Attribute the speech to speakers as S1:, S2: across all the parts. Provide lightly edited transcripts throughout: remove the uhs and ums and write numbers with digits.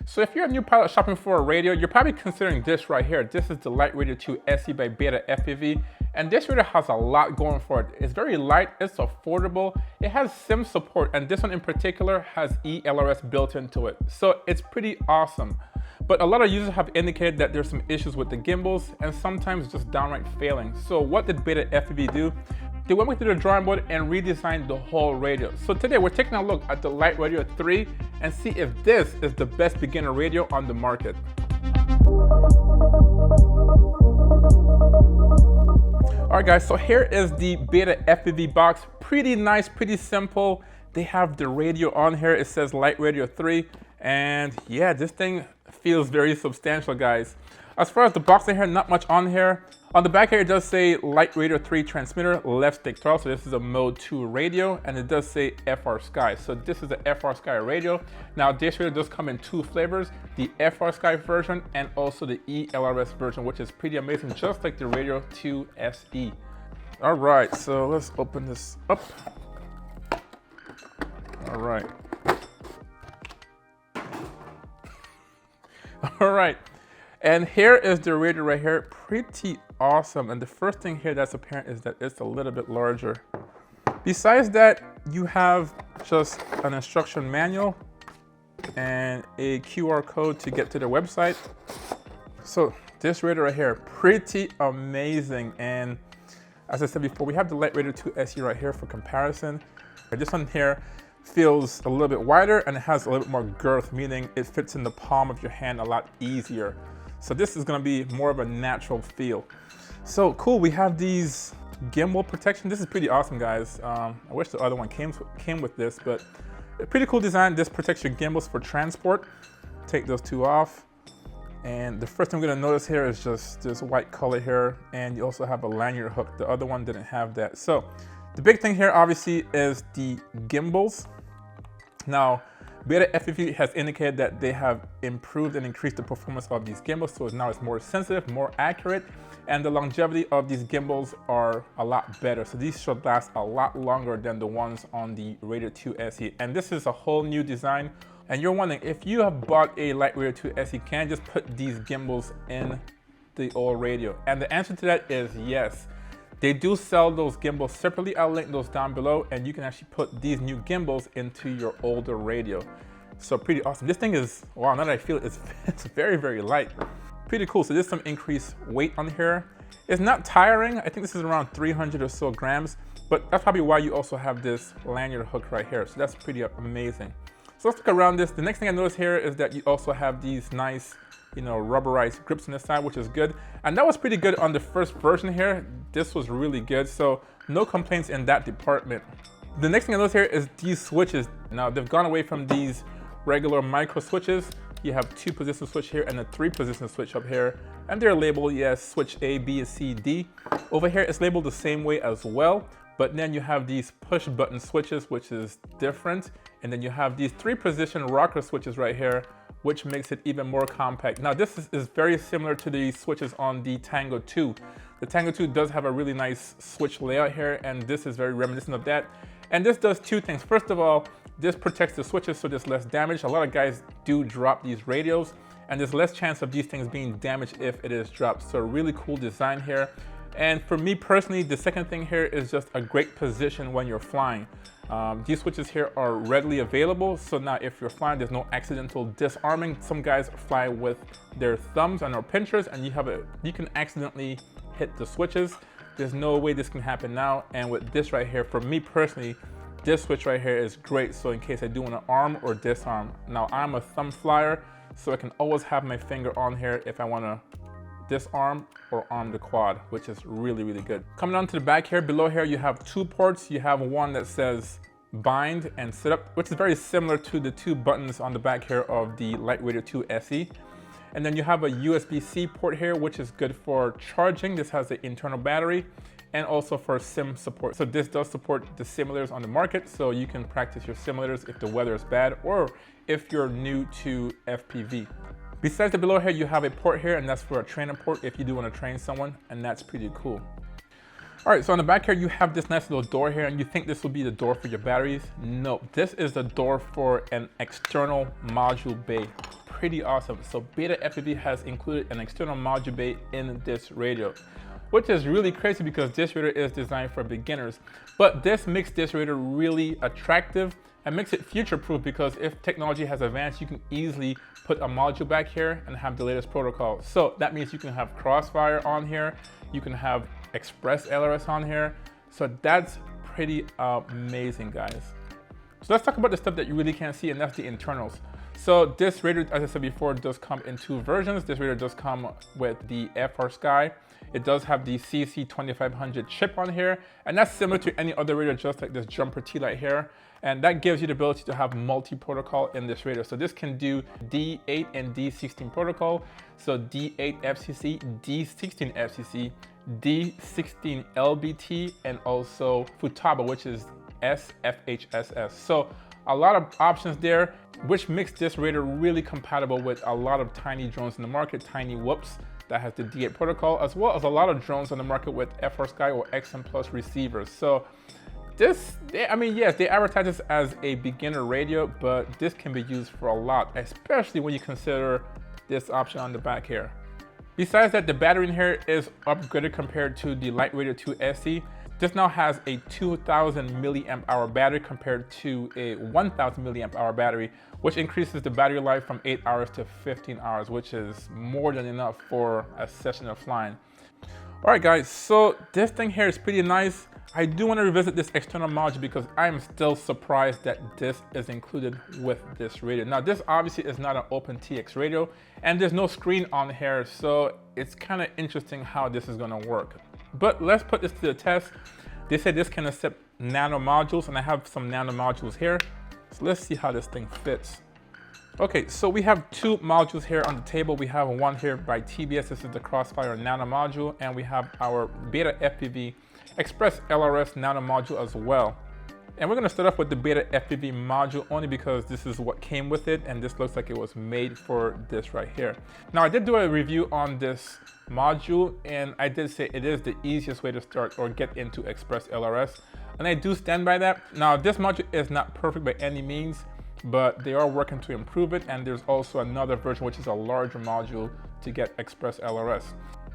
S1: So if you're a new pilot shopping for a radio, you're probably considering this right here. This is the LiteRadio 2 SE by BETAFPV. And this radio has a lot going for it. It's very light, it's affordable, it has SIM support, and this one in particular has ELRS built into it. So it's pretty awesome. But a lot of users have indicated that there's some issues with the gimbals and sometimes just downright failing. So what did BETAFPV do? They went back to the drawing board and redesigned the whole radio. So today we're taking a look at the LiteRadio 3 and see if this is the best beginner radio on the market. Alright guys, so here is the BETAFPV box. Pretty nice, pretty simple. They have the radio on here. It says LiteRadio 3. And yeah, this thing feels very substantial, guys. As far as the box in here, not much on here. On the back here, it does say LiteRadio 3 transmitter, left stick throttle. So this is a mode 2 radio, and it does say FRsky. So this is the FRsky radio. Now this radio does come in two flavors, the FRsky version and also the ELRS version, which is pretty amazing, just like the Radio 2 SE. All right, so let's open this up. All right. All right. And here is the radio right here, pretty awesome. And the first thing here that's apparent is that it's a little bit larger. Besides that, you have just an instruction manual and a QR code to get to their website. So this radio right here, pretty amazing. And as I said before, we have the LiteRadio 2 SE right here for comparison. This one here feels a little bit wider and it has a little bit more girth, meaning it fits in the palm of your hand a lot easier. So this is going to be more of a natural feel. So cool, we have these gimbal protection. This is pretty awesome, guys. I wish the other one came with this, but a pretty cool design. This protects your gimbals for transport. Take those two off. And the first thing we're going to notice here is just this white color here, and you also have a lanyard hook. The other one didn't have that. So the big thing here obviously is the gimbals. Now, BETAFPV has indicated that they have improved and increased the performance of these gimbals, so now it's more sensitive, more accurate, and the longevity of these gimbals are a lot better. So these should last a lot longer than the ones on the Radio 2 SE. And this is a whole new design. And you're wondering, if you have bought a LiteRadio 2 SE, can I just put these gimbals in the old radio? And the answer to that is yes. They do sell those gimbals separately. I'll link those down below, and you can actually put these new gimbals into your older radio. So pretty awesome. This thing is, wow, now that I feel it, it's very, very light. Pretty cool. So there's some increased weight on here. It's not tiring. I think this is around 300 or so grams, but that's probably why you also have this lanyard hook right here. So that's pretty amazing. So let's look around this. The next thing I noticed here is that you also have these nice, rubberized grips on the side, which is good. And that was pretty good on the first version here. This was really good. So no complaints in that department. The next thing I noticed here is these switches. Now they've gone away from these regular micro switches. You have 2-position switch here and a 3-position switch up here. And they're labeled, yes, switch A, B, C, D. Over here it's labeled the same way as well. But then you have these push button switches, which is different. And then you have these 3-position rocker switches right here, which makes it even more compact. Now this is very similar to the switches on the Tango 2. The Tango 2 does have a really nice switch layout here, and this is very reminiscent of that. And this does two things. First of all, this protects the switches so there's less damage. A lot of guys do drop these radios, and there's less chance of these things being damaged if it is dropped. So really cool design here. And for me personally, the second thing here is just a great position when you're flying. These switches here are readily available, so now if you're flying, there's no accidental disarming. Some guys fly with their thumbs and or pinchers, and you can accidentally hit the switches. There's no way this can happen now. And with this right here, for me personally, this switch right here is great. So in case I do want to arm or disarm. Now I'm a thumb flyer, so I can always have my finger on here if I want to disarm or arm the quad, which is really, really good. Coming on to the back here, below here, you have two ports. You have one that says bind and sit up, which is very similar to the two buttons on the back here of the LiteRadio 2 SE. And then you have a USB-C port here, which is good for charging. This has an internal battery and also for sim support. So this does support the simulators on the market, so you can practice your simulators if the weather is bad or if you're new to FPV. Besides the below here, you have a port here, and that's for a trainer port if you do want to train someone, and that's pretty cool. All right, so on the back here, you have this nice little door here, and you think this will be the door for your batteries. No, this is the door for an external module bay. Pretty awesome. So BETAFPV has included an external module bay in this radio, which is really crazy because this radio is designed for beginners. But this makes this radio really attractive and makes it future-proof, because if technology has advanced, you can easily put a module back here and have the latest protocol. So that means you can have Crossfire on here, you can have Express LRS on here. So that's pretty amazing, guys. So let's talk about the stuff that you really can't see, and that's the internals. So this radio, as I said before, does come in 2 versions. This radio does come with the FRsky. It does have the CC2500 chip on here, and that's similar to any other radio, just like this Jumper T-Lite here. And that gives you the ability to have multi-protocol in this radio. So this can do D8 and D16 protocol. So D8 FCC, D16 FCC, D16 LBT, and also Futaba, which is SFHSS. So a lot of options there, which makes this radio really compatible with a lot of tiny drones in the market, Tiny Whoops that has the D8 protocol, as well as a lot of drones on the market with FRsky or XM Plus receivers. So this, I mean, yes, they advertise this as a beginner radio, but this can be used for a lot, especially when you consider this option on the back here. Besides that, the battery in here is upgraded compared to the LiteRadio 2 SE. This now has a 2000 milliamp hour battery compared to a 1000 milliamp hour battery, which increases the battery life from 8 hours to 15 hours, which is more than enough for a session of flying. All right, guys, so this thing here is pretty nice. I do want to revisit this external module because I'm still surprised that this is included with this radio. Now, this obviously is not an open TX radio, and there's no screen on here, so it's kind of interesting how this is going to work. But let's put this to the test. They said this can accept nano modules, and I have some nano modules here. So let's see how this thing fits. Okay, so we have 2 modules here on the table. We have one here by TBS. This is the Crossfire nano module, and we have our BETAFPV Express LRS nano module as well. And we're going to start off with the BETAFPV module only because this is what came with it, and this looks like it was made for this right here. Now, I did do a review on this module, and I did say it is the easiest way to start or get into Express LRS, and I do stand by that. Now, this module is not perfect by any means, but they are working to improve it, and there's also another version which is a larger module to get Express LRS.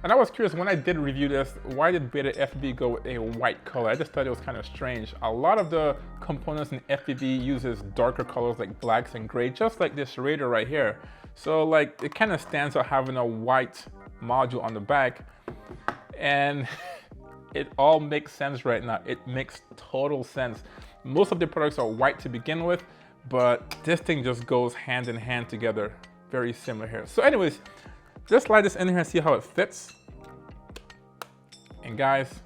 S1: And I was curious, when I did review this, why did BETAFPV go with a white color? I just thought it was kind of strange. A lot of the components in FPV uses darker colors like blacks and gray, just like this radio right here. So like, it kind of stands out having a white module on the back, and it all makes sense right now. It makes total sense. Most of the products are white to begin with, but this thing just goes hand in hand together. Very similar here. So anyways, just slide this in here and see how it fits. And guys,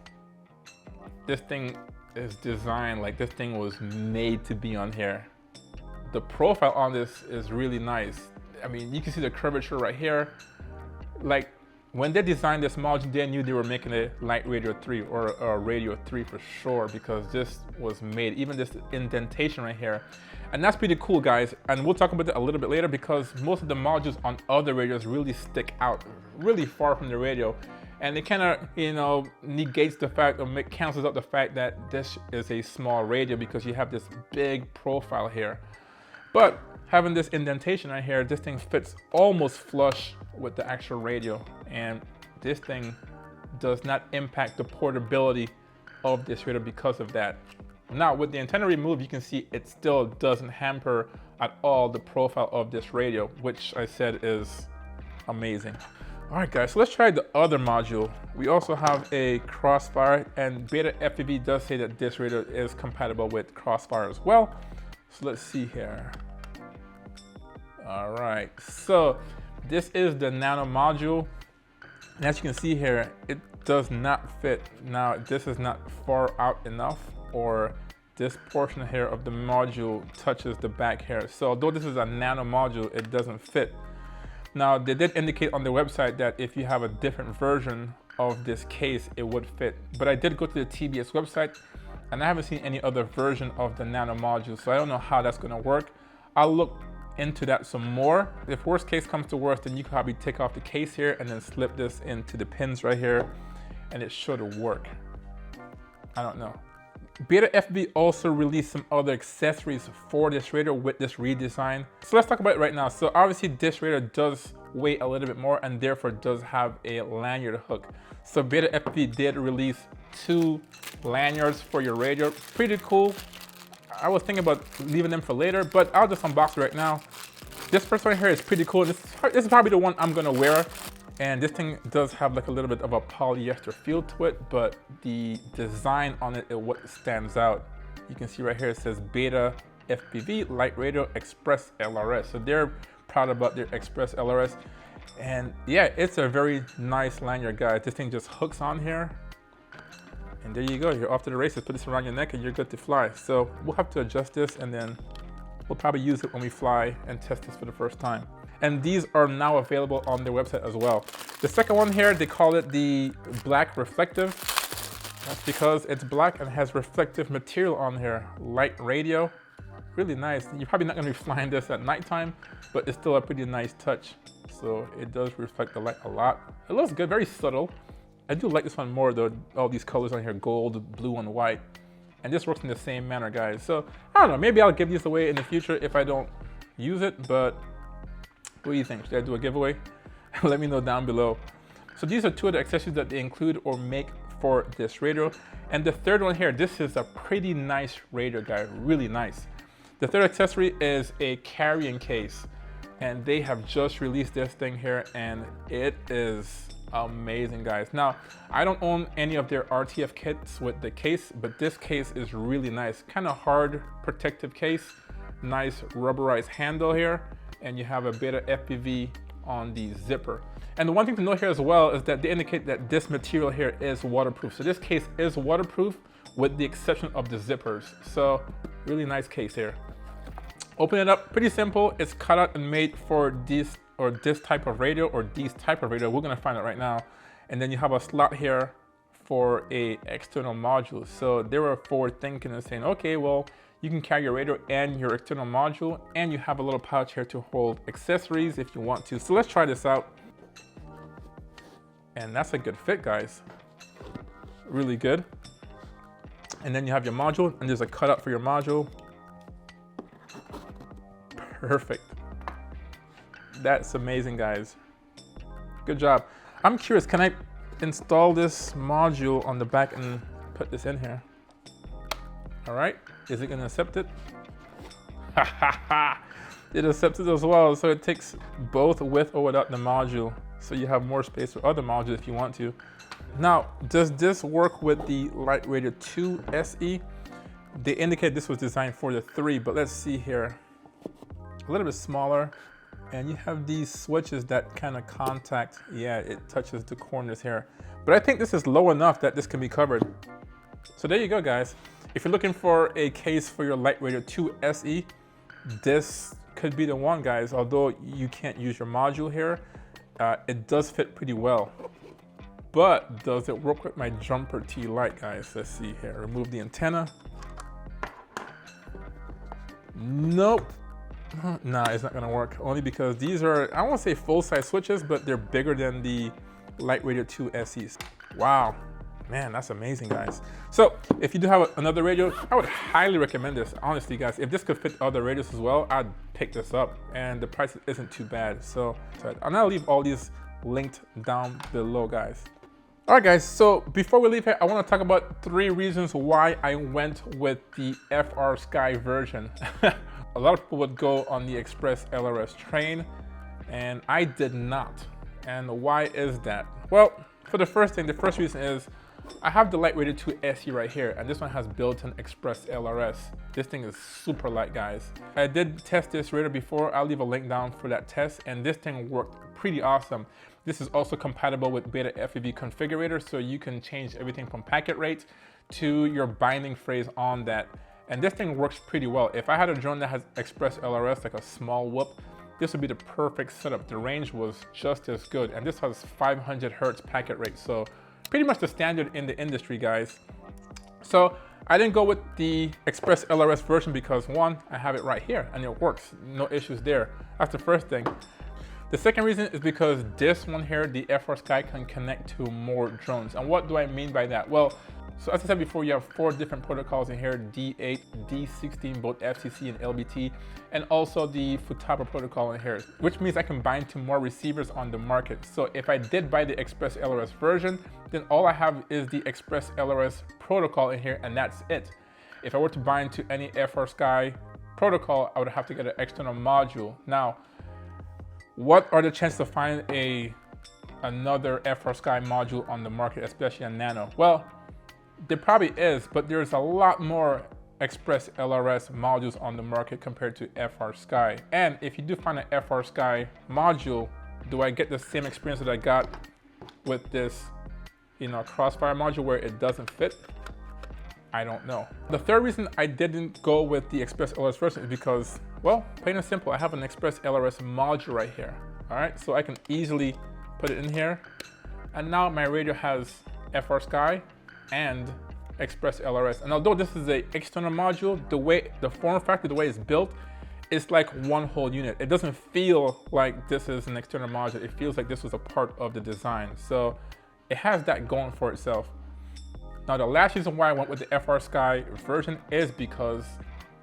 S1: this thing is designed like this thing was made to be on here. The profile on this is really nice. I mean, you can see the curvature right here. Like, when they designed this module, they knew they were making a LiteRadio 3 or a Radio 3 for sure, because this was made, even this indentation right here. And that's pretty cool, guys. And we'll talk about that a little bit later, because most of the modules on other radios really stick out really far from the radio. And it kind of, you know, negates the fact, or cancels out the fact that this is a small radio because you have this big profile here. But having this indentation right here, this thing fits almost flush with the actual radio. And this thing does not impact the portability of this radio because of that. Now, with the antenna removed, you can see it still doesn't hamper at all the profile of this radio, which I said is amazing. All right, guys, so let's try the other module. We also have a Crossfire, and BETAFPV does say that this radio is compatible with Crossfire as well. So let's see here. All right, so this is the nano module. And as you can see here, it does not fit. Now, this is not far out enough, or this portion here of the module touches the back here. So although this is a nano module, it doesn't fit. Now, they did indicate on their website that if you have a different version of this case, it would fit. But I did go to the TBS website, and I haven't seen any other version of the nano module, so I don't know how that's gonna work. I'll look into that some more. If worst case comes to worst, then you can probably take off the case here and then slip this into the pins right here, and it should work. I don't know. BETAFPV also released some other accessories for this radio with this redesign. So let's talk about it right now. So obviously this radio does weigh a little bit more and therefore does have a lanyard hook. So BETAFPV did release 2 lanyards for your radio. Pretty cool. I was thinking about leaving them for later, but I'll just unbox it right now. This first one here is pretty cool. This is probably the one I'm gonna wear. And this thing does have like a little bit of a polyester feel to it, but the design on it is what stands out. You can see right here, it says BETAFPV, LiteRadio, Express LRS. So they're proud about their Express LRS. And yeah, it's a very nice lanyard, guys. This thing just hooks on here. And there you go, you're off to the races. Put this around your neck and you're good to fly. So we'll have to adjust this and then we'll probably use it when we fly and test this for the first time. And these are now available on their website as well. The second one here, they call it the black reflective. That's because it's black and has reflective material on here. LiteRadio, really nice. You're probably not gonna be flying this at nighttime, but it's still a pretty nice touch. So it does reflect the light a lot. It looks good, very subtle. I do like this one more though, all these colors on here, gold, blue, and white. And this works in the same manner, guys. So I don't know, maybe I'll give these away in the future if I don't use it, but what do you think? Should I do a giveaway? Let me know down below. So these are 2 of the accessories that they include or make for this radio. And the third one here, this is a pretty nice radio, guys, really nice. The third accessory is a carrying case. And they have just released this thing here and it is amazing, guys. Now, I don't own any of their RTF kits with the case, but this case is really nice. Kind of hard protective case, nice rubberized handle here. And you have a BETAFPV on the zipper. And the one thing to note here as well is that they indicate that this material here is waterproof. So this case is waterproof with the exception of the zippers. So really nice case here. Open it up, pretty simple. It's cut out and made for this type of radio or these type of radio. We're gonna find out right now. And then you have a slot here for a external module. So they were forward thinking and saying, okay, well, you can carry your radio and your external module, and you have a little pouch here to hold accessories if you want to. So let's try this out. And that's a good fit, guys. Really good. And then you have your module, and there's a cutout for your module. Perfect. That's amazing, guys. Good job. I'm curious, can I install this module on the back and put this in here? All right. Is it gonna accept it? It accepts it as well, so it takes both with or without the module. So you have more space for other modules if you want to. Now, does this work with the LiteRadio 2 SE? They indicate this was designed for the 3, but let's see here. A little bit smaller, and you have these switches that kind of contact, yeah, it touches the corners here. But I think this is low enough that this can be covered. So there you go, guys. If you're looking for a case for your LiteRadio 2 SE, this could be the one, guys. Although you can't use your module here, it does fit pretty well. But does it work with my Jumper T Lite, guys? Let's see here. Remove the antenna. Nope. Nah, it's not gonna work. Only because these are, I won't say full-size switches, but they're bigger than the LiteRadio 2 SEs. Wow. Man, that's amazing, guys. So if you do have another radio, I would highly recommend this. Honestly, guys, if this could fit other radios as well, I'd pick this up. And the price isn't too bad. So I'm gonna leave all these linked down below, guys. All right, guys, so before we leave here, I wanna talk about 3 reasons why I went with the FRsky version. A lot of people would go on the Express LRS train, and I did not. And why is that? Well, for the first thing, the first reason is I have the LiteRadio 2 SE right here, and this one has built-in Express LRS. This thing is super light, guys. I did test this radio before. I'll leave a link down for that test, and this thing worked pretty awesome. This is also compatible with BETAFPV configurator, so you can change everything from packet rate to your binding phrase on that. And this thing works pretty well. If I had a drone that has Express LRS, like a small whoop, this would be the perfect setup. The range was just as good, and this has 500 Hertz packet rate, so pretty much the standard in the industry, guys. So I didn't go with the Express LRS version because 1, I have it right here and it works, no issues there. That's the first thing. The second reason is because this one here, the FRsky, can connect to more drones. And what do I mean by that? Well, So as I said before, you have 4 different protocols in here, D8, D16, both FCC and LBT, and also the Futaba protocol in here, which means I can bind to more receivers on the market. So if I did buy the Express LRS version, then all I have is the Express LRS protocol in here, and that's it. If I were to bind to any FRsky protocol, I would have to get an external module. Now, what are the chances of finding another FRsky module on the market, especially a Nano? Well, there probably is, but there's a lot more Express LRS modules on the market compared to FRsky. And if you do find an FRsky module, do I get the same experience that I got with this, Crossfire module where it doesn't fit? I don't know. The third reason I didn't go with the Express LRS version is because, well, plain and simple, I have an Express LRS module right here. All right, so I can easily put it in here. And now my radio has FRsky and Express LRS. And although this is an external module, the form factor, the way it's built, it's like one whole unit. It doesn't feel like this is an external module. It feels like this was a part of the design. So it has that going for itself. Now, the last reason why I went with the FRsky version is because,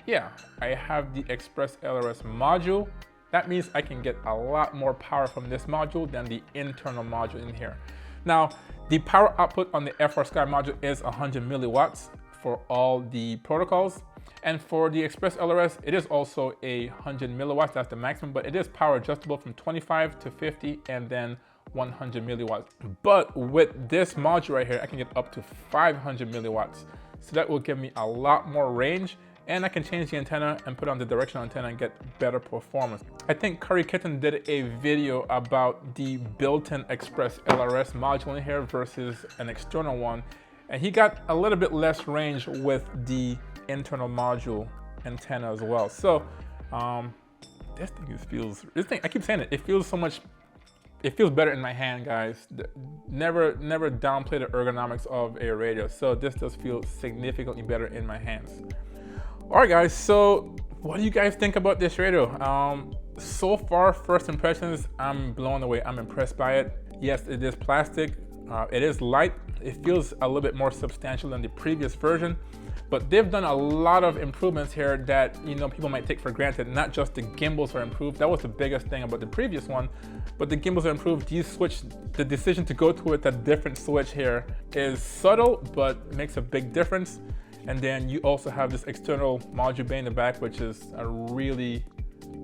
S1: yeah, I have the Express LRS module. That means I can get a lot more power from this module than the internal module in here. Now, the power output on the FRsky module is 100 milliwatts for all the protocols. And for the Express LRS, it is also 100 milliwatts, that's the maximum, but it is power adjustable from 25 to 50 and then 100 milliwatts. But with this module right here, I can get up to 500 milliwatts. So that will give me a lot more range, and I can change the antenna and put on the directional antenna and get better performance. I think Curry Kitten did a video about the built-in Express LRS module in here versus an external one, and he got a little bit less range with the internal module antenna as well. So this thing I keep saying it feels so much, it feels better in my hand, guys. Never downplay the ergonomics of a radio. So this does feel significantly better in my hands. All right, guys, so what do you guys think about this radio? So far, first impressions, I'm blown away. I'm impressed by it. Yes, it is plastic. It is light. It feels a little bit more substantial than the previous version, but they've done a lot of improvements here that people might take for granted. Not just the gimbals are improved. That was the biggest thing about the previous one, but the gimbals are improved. The decision to go to a different switch here is subtle, but makes a big difference. And then you also have this external module bay in the back, which is a really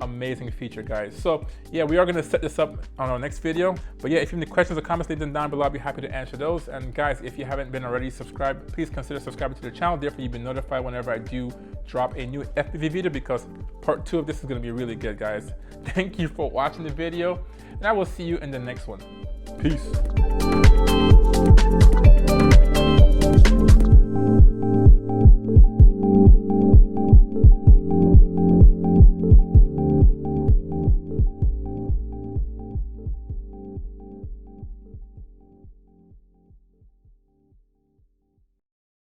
S1: amazing feature, guys. So yeah, we are going to set this up on our next video. But yeah, if you have any questions or comments, leave them down below. I'll be happy to answer those. And guys, if you haven't been already subscribed, please consider subscribing to the channel. Therefore, you'll be notified whenever I do drop a new FPV video, because part 2 of this is going to be really good, guys. Thank you for watching the video, and I will see you in the next one. Peace.